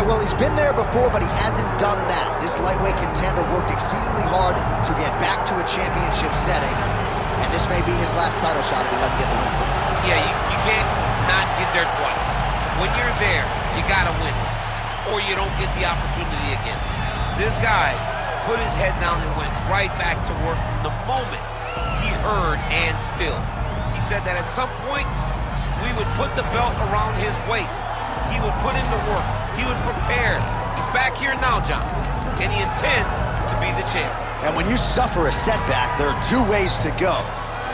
right, well, he's been there before, but he hasn't done that. This lightweight contender worked exceedingly hard to get back to a championship setting, and this may be his last title shot if he doesn't get the win tonight. Yeah, you can't not get there twice. When you're there, you gotta win, or you don't get the opportunity again. This guy put his head down and went right back to work from the moment he heard and still. He said that at some point, we would put the belt around his waist. He would put in the work. He would prepare. He's back here now, John, and he intends to be the champ. And when you suffer a setback, there are two ways to go.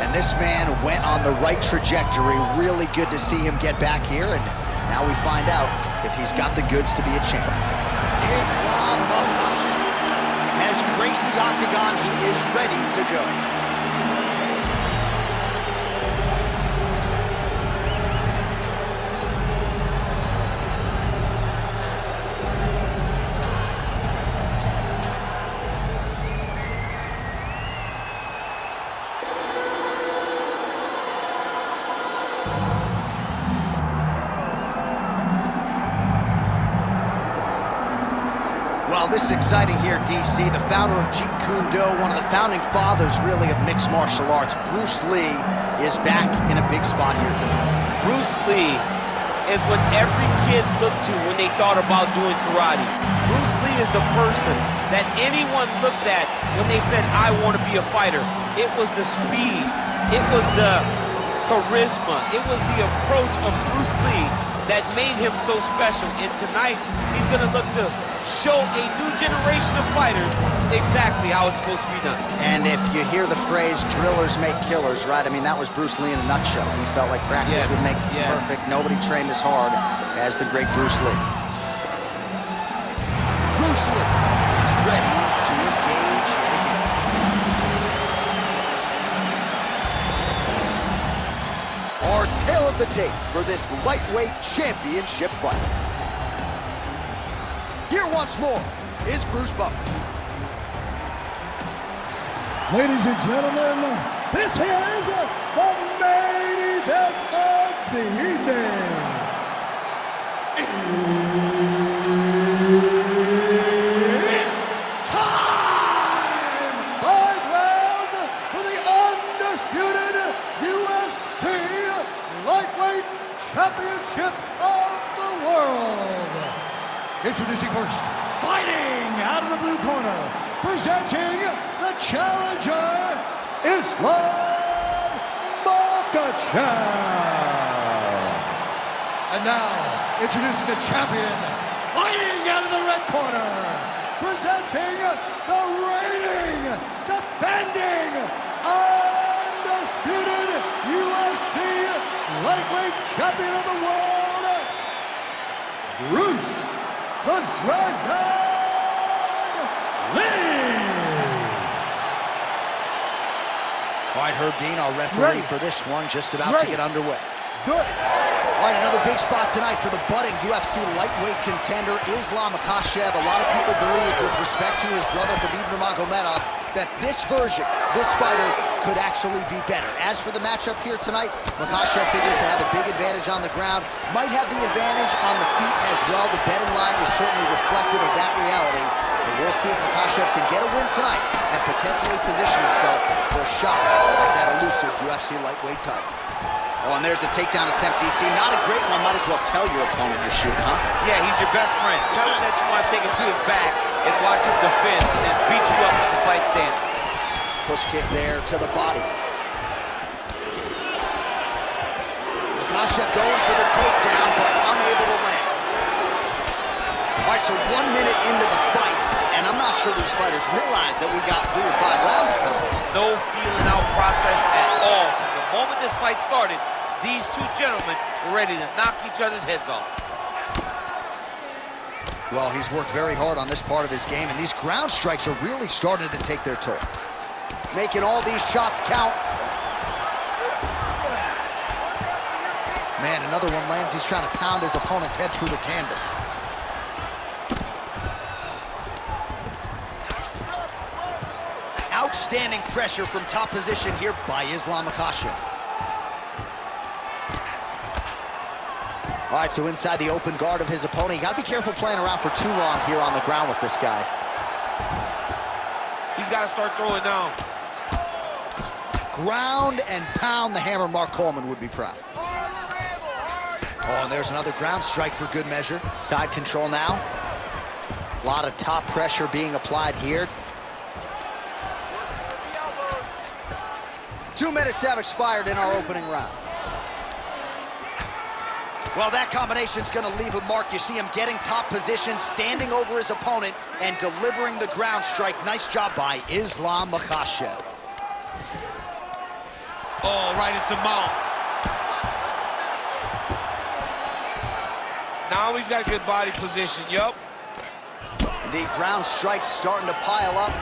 And this man went on the right trajectory. Really good to see him get back here, and now we find out if he's got the goods to be a champ. Islam Makhachev has graced the octagon. He is ready to go. Well, this is exciting here, DC. The founder of Jeet Kune Do, one of the founding fathers, really, of mixed martial arts, Bruce Lee, is back in a big spot here tonight. Bruce Lee is what every kid looked to when they thought about doing karate. Bruce Lee is the person that anyone looked at when they said, I want to be a fighter. It was the speed. It was the charisma. It was the approach of Bruce Lee that made him so special. And tonight, he's going to look to show a new generation of fighters exactly how it's supposed to be done. And if you hear the phrase, drillers make killers, right? I mean, that was Bruce Lee in a nutshell. He felt like practice would make perfect. Nobody trained as hard as the great Bruce Lee. Bruce Lee is ready to engage in the game. Our tale of the tape for this lightweight championship fight. Here once more is Bruce Buffer. Ladies and gentlemen, this is the main event of the evening. It's time! 5 rounds for the undisputed UFC Lightweight Championship of the World. Introducing first, fighting out of the blue corner, presenting the challenger, Islam Makhachev. And now, introducing the champion, fighting out of the red corner, presenting the reigning, defending, undisputed UFC Lightweight Champion of the World, Bruce the Dragon Lee! All right, Herb Dean, our referee for this one, just about to get underway. Good. All right, another big spot tonight for the budding UFC lightweight contender, Islam Makhachev. A lot of people believe, with respect to his brother, Khabib Nurmagomedov, that this version, this fighter, could actually be better. As for the matchup here tonight, Makhachev figures to have a big advantage on the ground, might have the advantage on the feet as well. The betting line is certainly reflective of that reality. But we'll see if Makhachev can get a win tonight and potentially position himself for a shot at that elusive UFC lightweight title. Oh, and there's a takedown attempt, DC. Not a great one. Might as well tell your opponent you're shooting, huh? Yeah, he's your best friend. Tell him that you want to take him to his back and watch him defend and then beat you up at the fight stand. Push kick there to the body. Makhachev going for the takedown, but unable to land. All right, so 1 minute into the fight, and I'm not sure these fighters realize that we got 3 or 5 rounds tonight. No feeling out process at all. From the moment this fight started, these two gentlemen were ready to knock each other's heads off. Well, he's worked very hard on this part of his game, and these ground strikes are really starting to take their toll. Making all these shots count. Man, another one lands. He's trying to pound his opponent's head through the canvas. Outstanding pressure from top position here by Islam Makhachev. All right, so inside the open guard of his opponent. You got to be careful playing around for too long here on the ground with this guy. He's got to start throwing now. Ground and pound the hammer. Mark Coleman would be proud. Oh, and there's another ground strike for good measure. Side control now. A lot of top pressure being applied here. 2 minutes have expired in our opening round. Well, that combination's gonna leave a mark. You see him getting top position, standing over his opponent, and delivering the ground strike. Nice job by Islam Makhachev. Oh, right into mount. Now he's got good body position, yup. The ground strike's starting to pile up.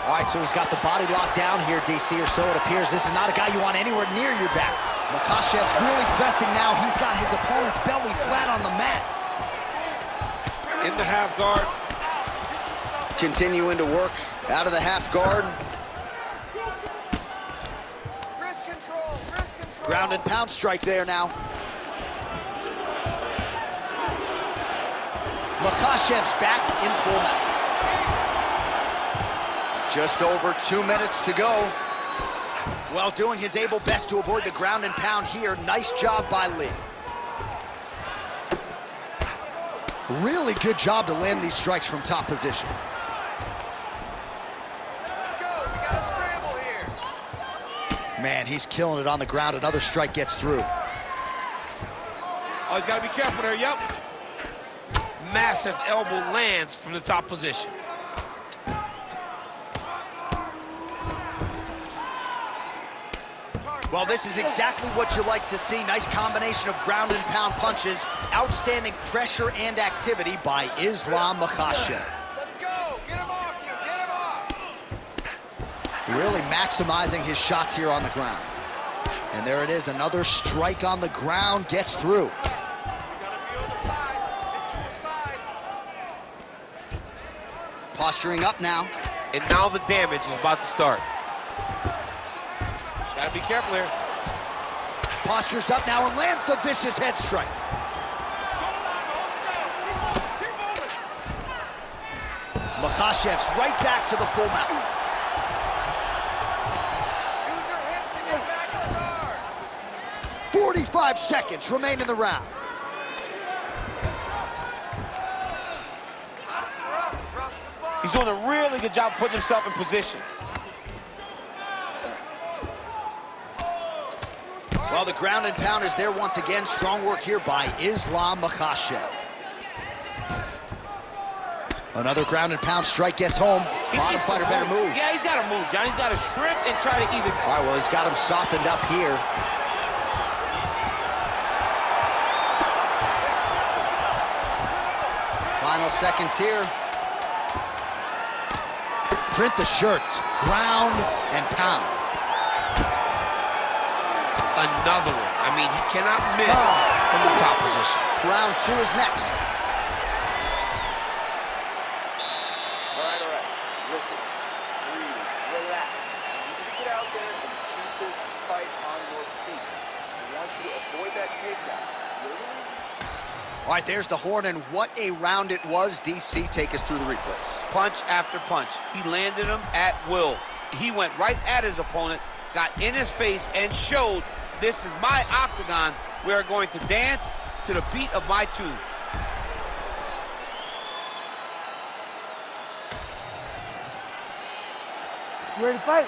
All right, so he's got the body locked down here, DC, or so it appears. This is not a guy you want anywhere near your back. Makhachev's really pressing now. He's got his opponent's belly flat on the mat. In the half guard. Continuing to work out of the half guard. Wrist control, wrist control. Ground and pound strike there now. Makhachev's back in full mount. Just over 2 minutes to go. Well, doing his able best to avoid the ground and pound here. Nice job by Lee. Really good job to land these strikes from top position. Let's go, we got a scramble here. Man, he's killing it on the ground. Another strike gets through. Oh, he's got to be careful there, yup. Massive elbow lands from the top position. Well, this is exactly what you like to see. Nice combination of ground and pound punches. Outstanding pressure and activity by Islam Makhachev. Let's go, get him off you, get him off. Really maximizing his shots here on the ground. And there it is, another strike on the ground, gets through. You gotta be on the side, get to the side. Posturing up now. And now the damage is about to start. Just gotta be careful here. Postures up now and lands the vicious head strike. Makhachev's right back to the full mount. Use your hips to get back in the guard. 45 seconds remain in the round. Posture up, drop some bombs. He's doing a really good job putting himself in position. Well, the ground and pound is there once again. Strong work here by Islam Makhachev. Another ground and pound strike gets home. Bottom fighter better move. Yeah, he's got to move, John. He's got to shrimp and try to either. All right, well, he's got him softened up here. Final seconds here. Print the shirts. Ground and pound. Another one. I mean, he cannot miss from the top position. Round two is next. All right. Listen, breathe, relax. I need you to get out there and keep this fight on your feet. I want you to avoid that takedown. Feel the reason? All right, there's the horn, and what a round it was. DC, take us through the replays. Punch after punch. He landed him at will. He went right at his opponent, got in his face, and showed, this is my octagon. We are going to dance to the beat of my tune. You ready to fight?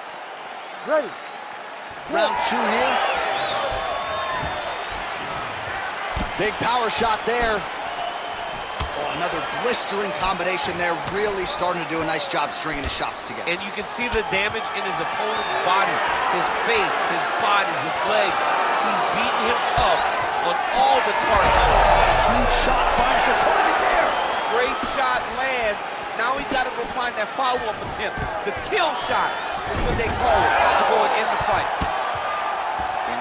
Ready. Round two here. Big power shot there. Oh, another blistering combination there. Really starting to do a nice job stringing his shots together. And you can see the damage in his opponent's body, his face, his body, his legs. He's beating him up on all the targets. Huge shot finds the target there. Great shot lands. Now he's got to go find that follow-up attempt. The kill shot is what they call it to go and end the fight.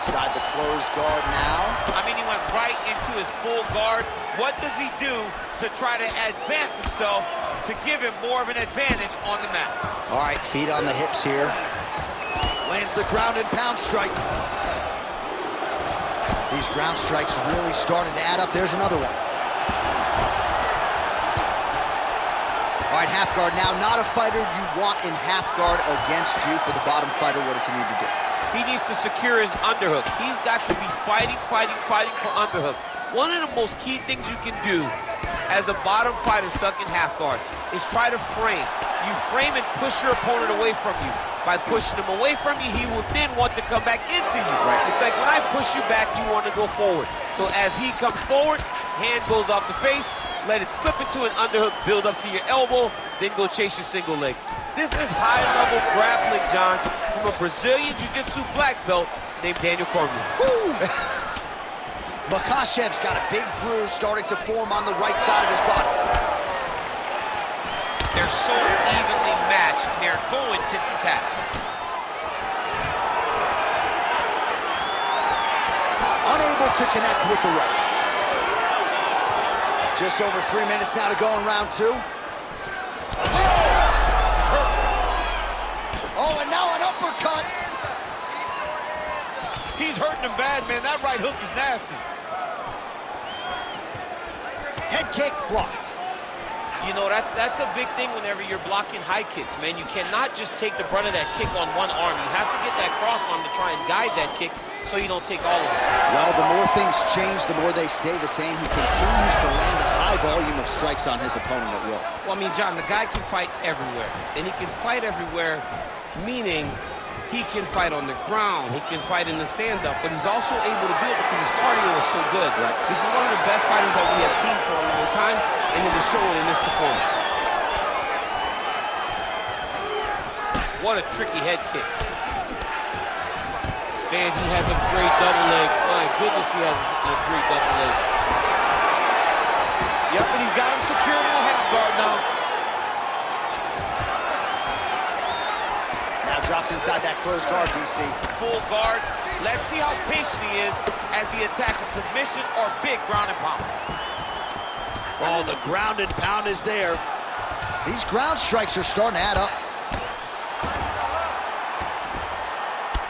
Inside the closed guard now. I mean, he went right into his full guard. What does he do to try to advance himself to give him more of an advantage on the mat? All right, feet on the hips here. Lands the ground and pound strike. These ground strikes really starting to add up. There's another one. All right, half guard now. Not a fighter you want in half guard against you. For the bottom fighter, what does he need to do? He needs to secure his underhook. He's got to be fighting for underhook. One of the most key things you can do as a bottom fighter stuck in half guard is try to frame. You frame and push your opponent away from you. By pushing him away from you, he will then want to come back into you. Right. It's like when I push you back, you want to go forward. So as he comes forward, hand goes off the face, let it slip into an underhook, build up to your elbow, then go chase your single leg. This is high-level grappling, John, from a Brazilian Jiu-Jitsu black belt named Daniel Cormier. Makhachev's got a big bruise starting to form on the right side of his body. They're so evenly matched, they're going tit for tat. Unable to connect with the right. Just over 3 minutes now to go in round 2. Oh, and now an uppercut. He's hurting him bad, man. That right hook is nasty. Head kick blocked. You know, that's a big thing whenever you're blocking high kicks, man. You cannot just take the brunt of that kick on one arm. You have to get that cross arm to try and guide that kick so you don't take all of it. Well, the more things change, the more they stay the same. He continues to land a high volume of strikes on his opponent at will. Well, I mean, John, the guy can fight everywhere. And he can fight everywhere, meaning he can fight on the ground, he can fight in the stand-up, but he's also able to do it because his cardio is so good. Right. This is one of the best fighters that we have seen for a long time, and it is showing in this performance. What a tricky head kick. Man, he has a great double leg. My goodness, he has a great double leg. Yep, and he's got him secured in a half guard now. Drops inside that closed guard, DC. Full guard. Let's see how patient he is as he attacks a submission or big ground and pound. Oh, the ground and pound is there. These ground strikes are starting to add up.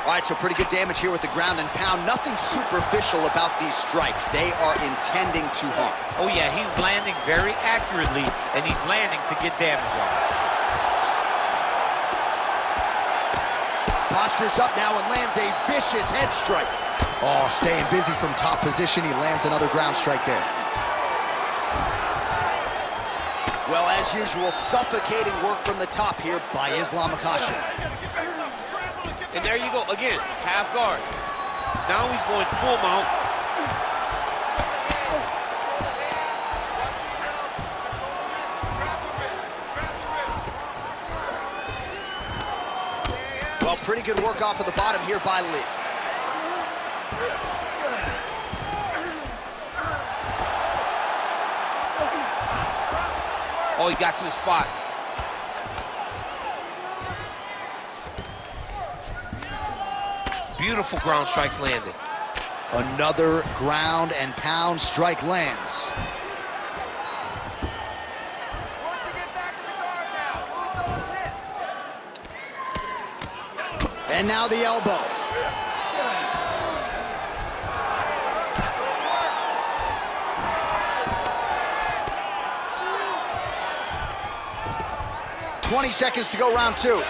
All right, so pretty good damage here with the ground and pound. Nothing superficial about these strikes. They are intending to harm. Oh, yeah, he's landing very accurately, and he's landing to get damage on. Postures up now and lands a vicious head strike. Oh, staying busy from top position. He lands another ground strike there. Well, as usual, suffocating work from the top here by Islam Makhachev. And there you go, again, half guard. Now he's going full mount. Well, pretty good work off of the bottom here by Lee. Oh, he got to the spot. Beautiful ground strikes landed. Another ground and pound strike lands. And now the elbow. "20 seconds to go, round 2.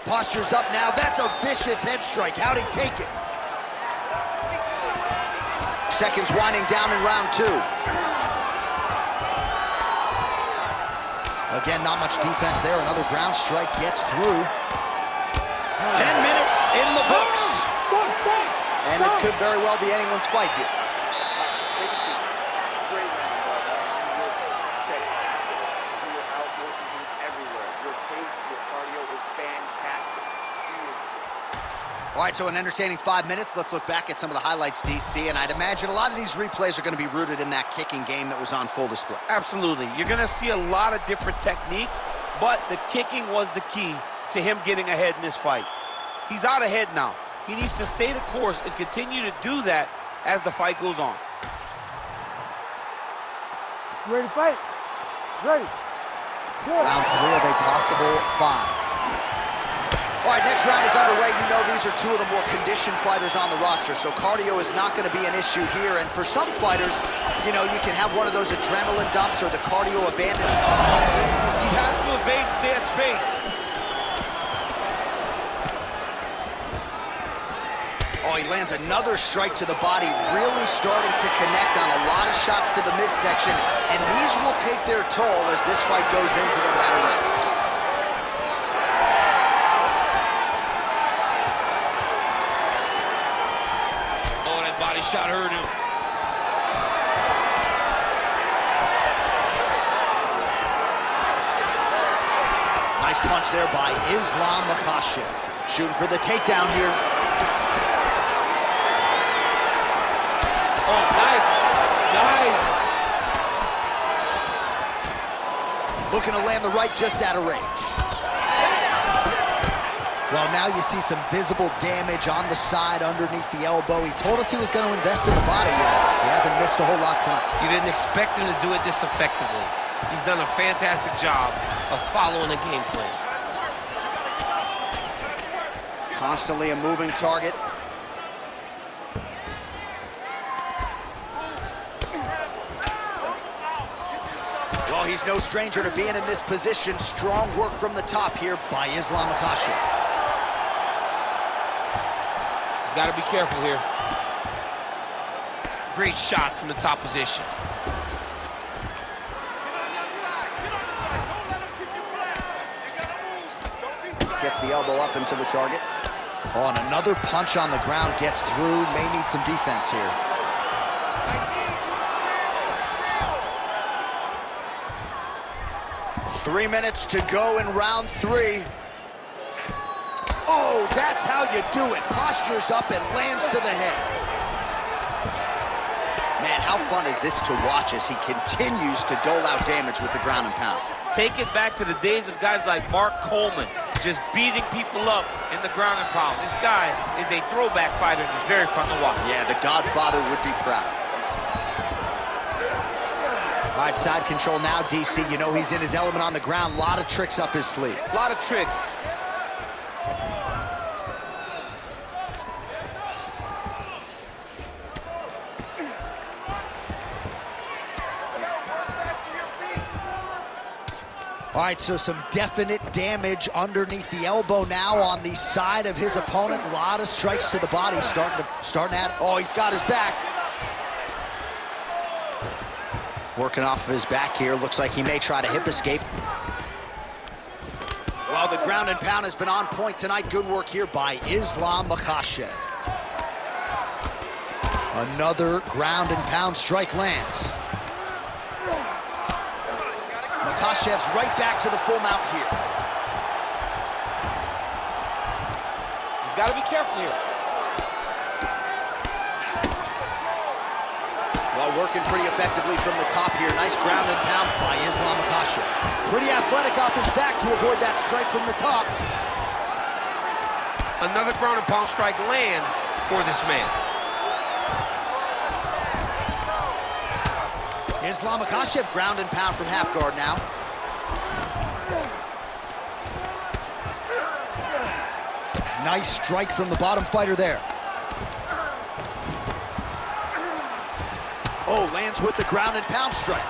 Postures up now. That's a vicious head strike. How'd he take it? Seconds winding down in round 2. Again, not much defense there. Another ground strike gets through. 10 minutes in the books. And it could very well be anyone's fight here. Take a seat. Great round, you look spectacular. You are outworking him everywhere. Your pace, your cardio is fantastic. He is... All right, so an entertaining 5 minutes. Let's look back at some of the highlights, DC, and I'd imagine a lot of these replays are going to be rooted in that kicking game that was on full display. Absolutely. You're going to see a lot of different techniques, but the kicking was the key to him getting ahead in this fight. He's out ahead now. He needs to stay the course and continue to do that as the fight goes on. You ready to fight? Ready. Good. Round 3 of a possible 5. All right, next round is underway. You know these are two of the more conditioned fighters on the roster, so cardio is not going to be an issue here. And for some fighters, you know, you can have one of those adrenaline dumps or the cardio abandonment. He has to evade and stay at space. Oh, he lands another strike to the body, really starting to connect on a lot of shots to the midsection, and these will take their toll as this fight goes into the latter rounds. Oh, that body shot hurt him. Nice punch there by Islam Makhachev. Shooting for the takedown here. Oh, nice. Nice. Looking to land the right just out of range. Well, now you see some visible damage on the side underneath the elbow. He told us he was going to invest in the body. He hasn't missed a whole lot tonight. You didn't expect him to do it this effectively. He's done a fantastic job of following the game plan. Constantly a moving target. Well, he's no stranger to being in this position. Strong work from the top here by Islam Makhachev. He's got to be careful here. Great shot from the top position. Gets the elbow up into the target. Oh, and another punch on the ground gets through. May need some defense here. I need you to scramble. 3 minutes to go in round 3. Oh, that's how you do it. Postures up and lands to the head. Man, how fun is this to watch as he continues to dole out damage with the ground and pound. Take it back to the days of guys like Mark Coleman, just beating people up in the ground and pound. This guy is a throwback fighter and it's very fun to watch. Yeah, the Godfather would be proud. All right, side control now, DC. You know he's in his element on the ground. A lot of tricks up his sleeve. A lot of tricks. All right, so some definite damage underneath the elbow now on the side of his opponent. A lot of strikes to the body starting at. Oh, he's got his back. Working off of his back here. Looks like he may try to hip escape. Well, the ground and pound has been on point tonight. Good work here by Islam Makhachev. Another ground and pound strike lands. Makhachev's right back to the full mount here. He's got to be careful here. Well, working pretty effectively from the top here. Nice ground and pound by Islam Makhachev. Pretty athletic off his back to avoid that strike from the top. Another ground and pound strike lands for this man. Islam Makhachev ground and pound from half guard now. Nice strike from the bottom fighter there. Oh, lands with the ground and pound strike.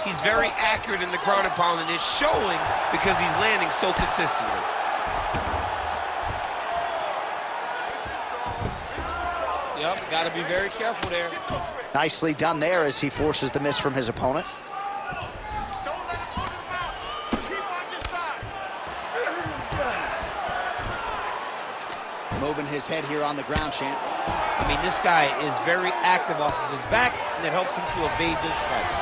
He's very accurate in the ground and pound, and it's showing because he's landing so consistently. Yep, got to be very careful there. Nicely done there as he forces the miss from his opponent. Moving his head here on the ground, champ. I mean, this guy is very active off of his back, and it helps him to evade those strikes.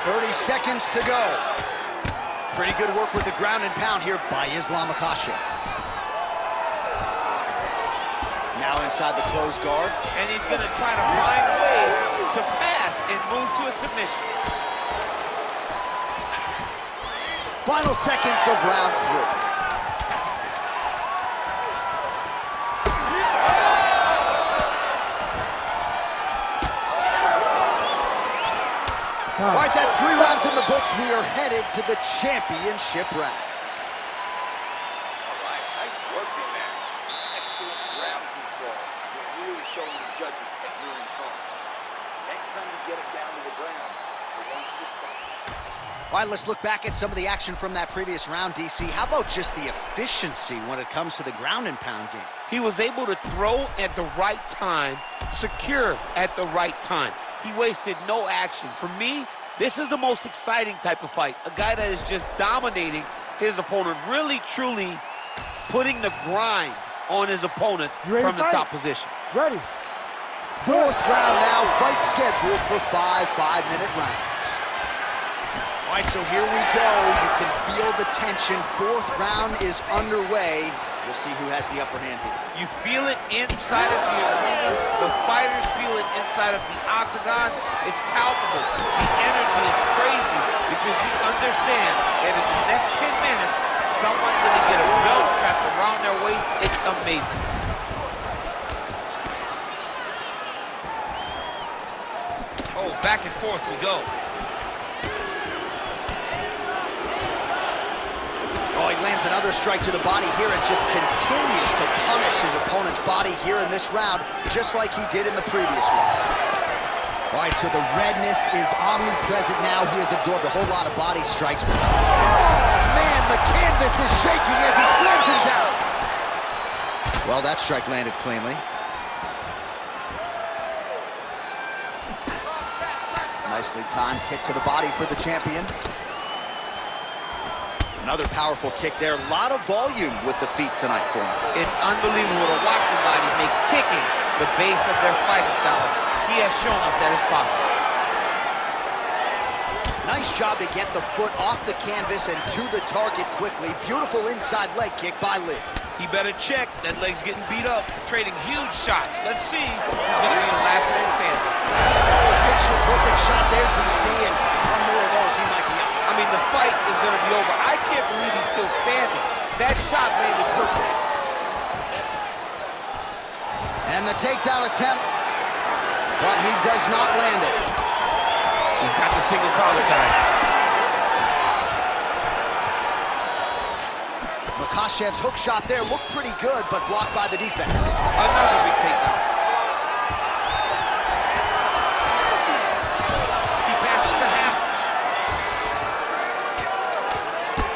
30 seconds to go. Pretty good work with the ground and pound here by Islam Makhachev. Now inside the closed guard. And he's going to try to find ways to pass and move to a submission. Final seconds of round 3. All right, that's 3 rounds rounds in the books, we are headed to the championship rounds. All right, nice work in there. Excellent ground control. You're really showing the judges that you're in tone. Next time you get it down to the ground, I want you to stop. All right, let's look back at some of the action from that previous round, DC. How about just the efficiency when it comes to the ground and pound game? He was able to throw at the right time, secure at the right time. He wasted no action. For me, this is the most exciting type of fight. A guy that is just dominating his opponent, really, truly putting the grind on his opponent from the top position. Ready. Fourth round now, fight scheduled for 5 5-minute rounds. All right, so here we go. You can feel the tension. Fourth round is underway. We'll see who has the upper hand here. You feel it inside of the arena. The fighters feel it inside of the octagon. It's palpable. The energy is crazy because you understand that in the next 10 minutes, someone's going to get a belt strapped around their waist. It's amazing. Oh, back and forth we go. Oh, he lands another strike to the body here and just continues to punish his opponent's body here in this round, just like he did in the previous one. All right, so the redness is omnipresent now. He has absorbed a whole lot of body strikes. Oh, man, the canvas is shaking as he slams him down. Well, that strike landed cleanly. Nicely timed kick to the body for the champion. Another powerful kick there. A lot of volume with the feet tonight for him. It's unbelievable to watch somebody make kicking the base of their fighting style. He has shown us that it's possible. Nice job to get the foot off the canvas and to the target quickly. Beautiful inside leg kick by Lee. He better check. That leg's getting beat up, trading huge shots. Let's see who's going to be the last man standing. Oh, picture perfect shot there, DC, and one more of those, he might be out. I mean, the fight is going to be over. I can't believe he's still standing. That shot landed perfect. And the takedown attempt, but he does not land it. He's got the single collar tie. Makhachev's hook shot there looked pretty good, but blocked by the defense. Another big takedown. He passes the half.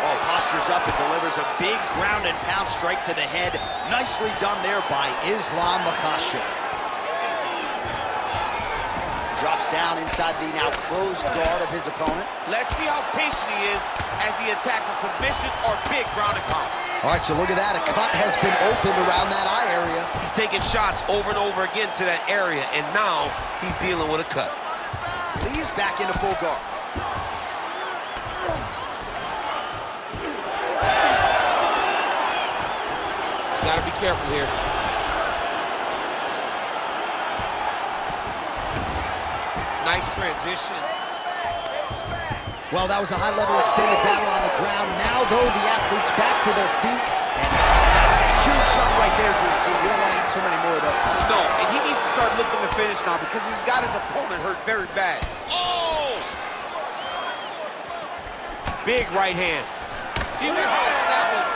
Oh, postures up and delivers a big ground and pound strike to the head. Nicely done there by Islam Makhachev. Drops down inside the now closed guard of his opponent. Let's see how patient he is as he attacks a submission or big ground and pound. All right, so look at that. A cut has been opened around that eye area. He's taking shots over and over again to that area, and now he's dealing with a cut. Lee's back into full guard. He's got to be careful here. Nice transition. Well, that was a high-level extended battle on the ground. Now, though, the athletes back to their feet. And that's a huge shot right there, DC. You don't want to eat too many more of those. No, and he needs to start looking to finish now because he's got his opponent hurt very bad. Oh! Big right hand. He went high on that one.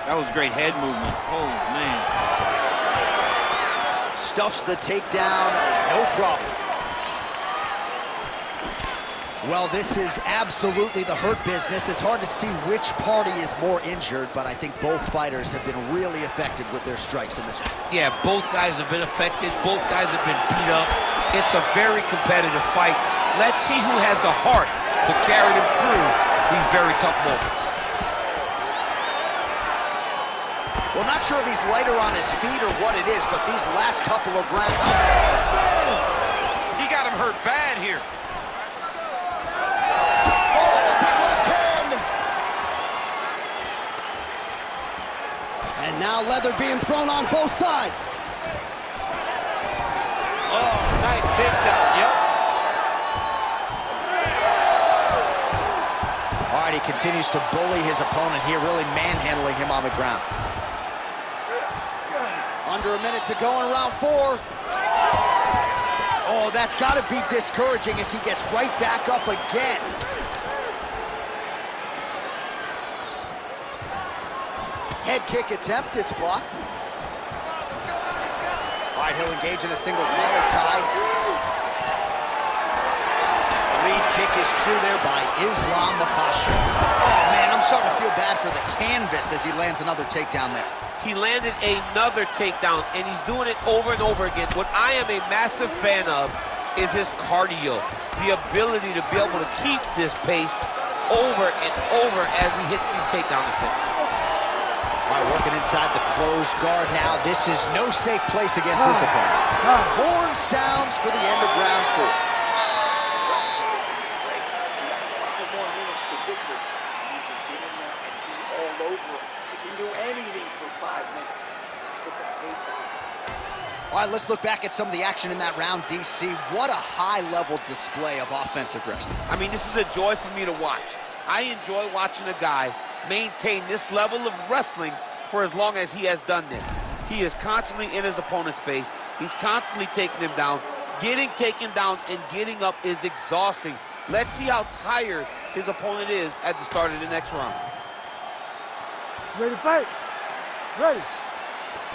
That was great head movement. Oh, man. Stuffs the takedown, no problem. Well, this is absolutely the hurt business. It's hard to see which party is more injured, but I think both fighters have been really effective with their strikes in this one. Yeah, both guys have been affected. Both guys have been beat up. It's a very competitive fight. Let's see who has the heart to carry them through these very tough moments. Well, not sure if he's lighter on his feet or what it is, but these last couple of rounds... He got him hurt bad here. And now leather being thrown on both sides. Oh, nice takedown, yep. All right, he continues to bully his opponent here, really manhandling him on the ground. Under a minute to go in round 4. Oh, that's got to be discouraging as he gets right back up again. Head kick attempt, it's blocked. All right, he'll engage in a single collar tie. Lead kick is true there by Islam Makhachev. Oh, man, I'm starting to feel bad for the canvas as he lands another takedown there. He landed another takedown, and he's doing it over and over again. What I am a massive fan of is his cardio, the ability to be able to keep this pace over and over as he hits these takedown attempts. All right, working inside the closed guard now. This is no safe place against this opponent. Horn sounds for the end of round 4. 5 more minutes to victory. You can get in there and be all over him. You can do anything for 5 minutes. Let's put the pace on. All right, let's look back at some of the action in that round, DC. What a high-level display of offensive wrestling. I mean, this is a joy for me to watch. I enjoy watching a guy maintain this level of wrestling for as long as he has done this. He is constantly in his opponent's face. He's constantly taking him down. Getting taken down and getting up is exhausting. Let's see how tired his opponent is at the start of the next round. Ready to fight? Ready.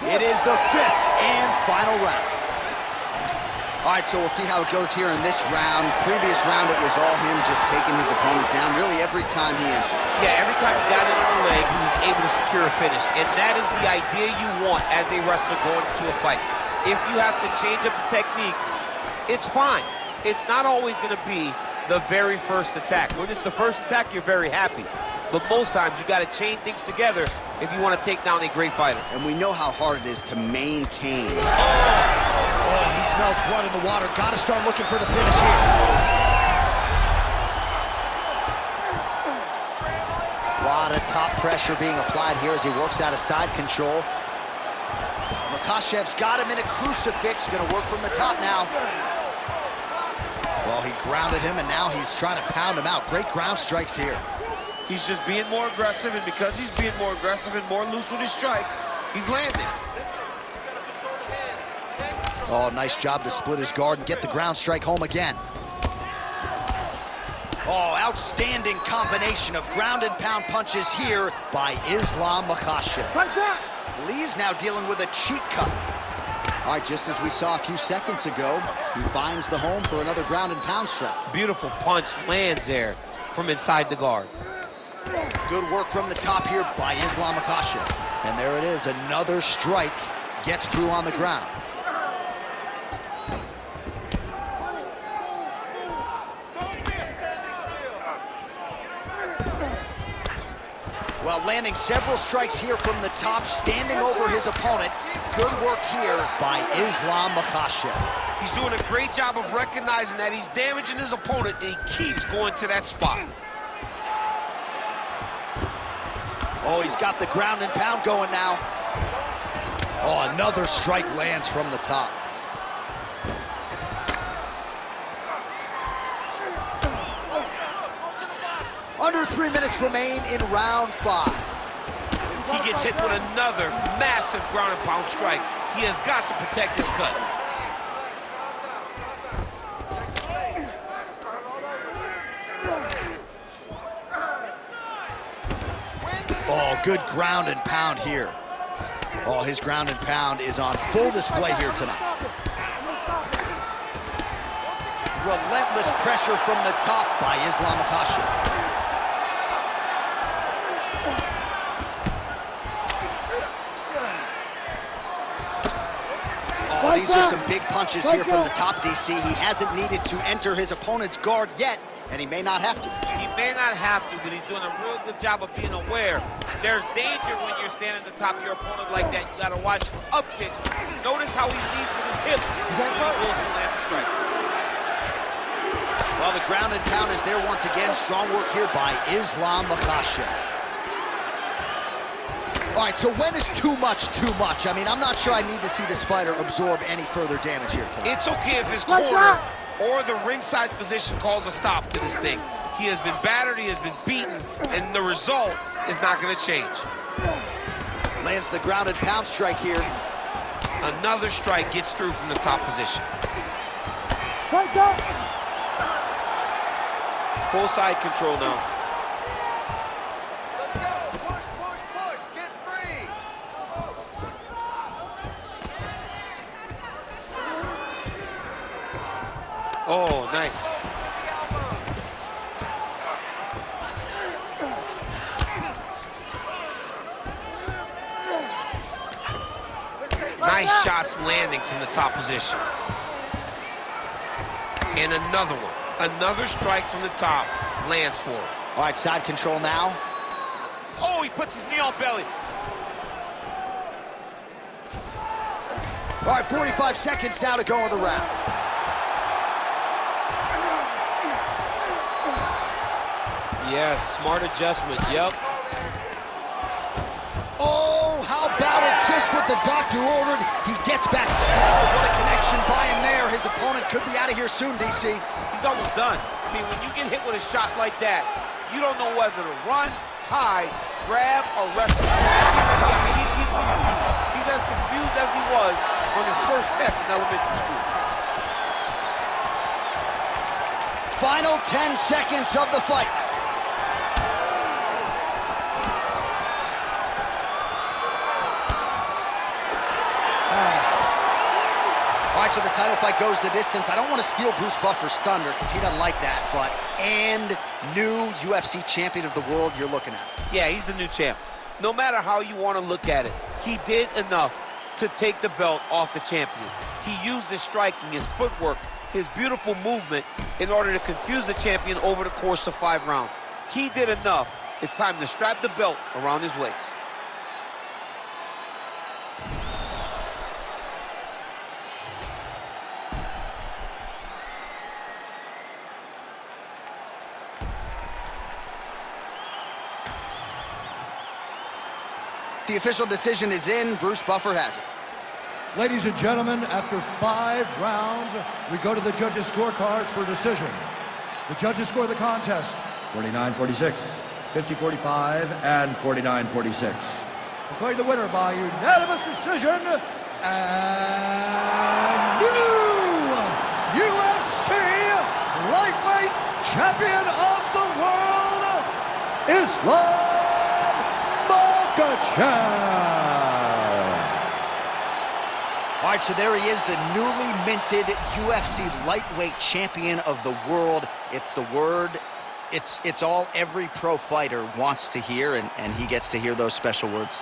It is the 5th and final round. All right, so we'll see how it goes here in this round. Previous round, it was all him just taking his opponent down really every time he entered. Yeah, every time he got in on the leg, he was able to secure a finish. And that is the idea you want as a wrestler going into a fight. If you have to change up the technique, it's fine. It's not always going to be the very first attack. When it's the first attack, you're very happy. But most times, you got to chain things together if you want to take down a great fighter. And we know how hard it is to maintain. Oh, he smells blood in the water. Got to start looking for the finish here. A lot of top pressure being applied here as he works out of side control. Makhachev's got him in a crucifix. Going to work from the top now. Well, he grounded him, and now he's trying to pound him out. Great ground strikes here. He's just being more aggressive, and because he's being more aggressive and more loose with his strikes, he's landing. Oh, nice job to split his guard and get the ground strike home again. Oh, outstanding combination of ground and pound punches here by Islam Makhachev. Lee's now dealing with a cheek cut. All right, just as we saw a few seconds ago, he finds the home for another ground and pound strike. Beautiful punch lands there from inside the guard. Good work from the top here by Islam Makhachev. And there it is, another strike gets through on the ground. Well, landing several strikes here from the top, standing over his opponent. Good work here by Islam Makhachev. He's doing a great job of recognizing that he's damaging his opponent, and he keeps going to that spot. Oh, he's got the ground and pound going now. Oh, another strike lands from the top. Under 3 minutes remain in round 5. He gets hit with another massive ground and pound strike. He has got to protect his cut. Oh, good ground and pound here. Oh, his ground and pound is on full display here tonight. Relentless pressure from the top by Islam Makhachev. Oh, these are some big punches here from the top, DC. He hasn't needed to enter his opponent's guard yet, and he may not have to. He may not have to, but he's doing a real good job of being aware. There's danger when you're standing at the top of your opponent like that. You got to watch up kicks. Notice how he leads with his hips when he goes to land the strike. Well, the ground and pound is there once again. Strong work here by Islam Makhachev. All right, so when is too much too much? I mean, I'm not sure I need to see this fighter absorb any further damage here tonight. It's okay if his corner or the ringside position calls a stop to this thing. He has been battered, he has been beaten, and the result is not going to change. Lands the ground and pound strike here. Another strike gets through from the top position. Fight up! Full side control now. Let's go. Push, push, push. Get free. Oh, nice. Nice shots landing from the top position. And another one. Another strike from the top lands for him. All right, side control now. Oh, he puts his knee on belly. All right, 45 seconds now to go in the round. Yes, smart adjustment. Yep. Oh, how about it? Just what the doctor ordered. He gets back. Oh, what a connection by him there. His opponent could be out of here soon, DC. He's almost done. I mean, when you get hit with a shot like that, you don't know whether to run, hide, grab, or wrestle. I mean, he's as confused as he was on his first test in elementary school. Final 10 seconds of the fight. All right, so the title fight goes the distance. I don't want to steal Bruce Buffer's thunder because he doesn't like that, but and new UFC champion of the world you're looking at. Yeah, he's the new champ. No matter how you want to look at it, he did enough to take the belt off the champion. He used his striking, his footwork, his beautiful movement in order to confuse the champion over the course of 5 rounds. He did enough. It's time to strap the belt around his waist. The official decision is in. Bruce Buffer has it. Ladies and gentlemen, after 5 rounds, we go to the judges' scorecards for decision. The judges score the contest 49-46, 50-45, and 49-46. Declaring the winner by unanimous decision, and new UFC lightweight champion of the world, Islam Makhachev. All right, so there he is, the newly minted UFC lightweight champion of the world. It's the word, it's all every pro fighter wants to hear, and he gets to hear those special words.